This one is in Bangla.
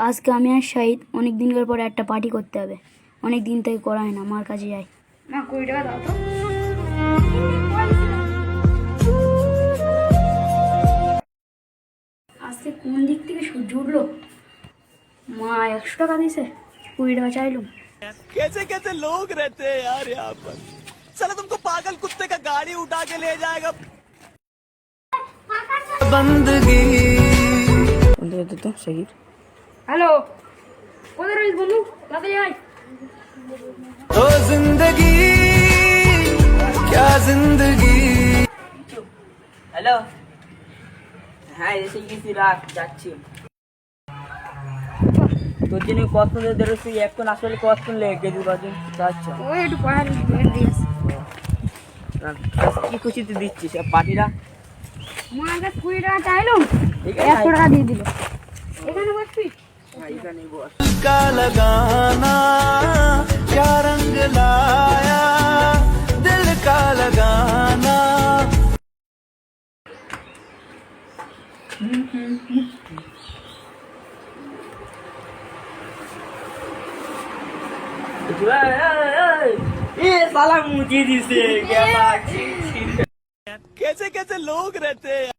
আজকে আমি আর শাহিদ অনেক দিনকার পরে একটা পার্টি করতে হবে। অনেক দিন থেকে করা হয় না, মার কাছে যাই। মা 20 টাকা দাও তো। আজকে কোন দিক থেকে সূর্য উঠলো? মা 100 টাকা দিছে, 20 টাকা চাইলুম। कैसे कैसे लोग रहते हैं यार यहाँ पर। साला तुमको पागल कुत्ते का गाड़ी उठा के ले जाएगा। बंदगी তো শহীদ। হ্যালো, কোথায় রইস বন্ধু? তাতে যাই। तो जिंदगी क्या जिंदगी। হ্যালো, হ্যাঁ এসে গেছি, রাত যাচ্ছি। তোর জন্য কতক্ষণ ধরে বেরোচ্ছি, এখন আসলে কতক্ষণ লেগে গেছি বাজে যাচ্ছ। ওই একটু পড়ার দিয়েছে। কি খুশিতে দিচ্ছিস পার্টিরা? মার কাছে 20 টাকা চাইলুম, এখানে 100 টাকা দিয়ে দিল। এখানে বসবি? এখানে বস। का लगाना क्या रंग लाया दिल का लगाना। ये साला मुझे दिसे क्या बात। कैसे कैसे लोग रहते हैं।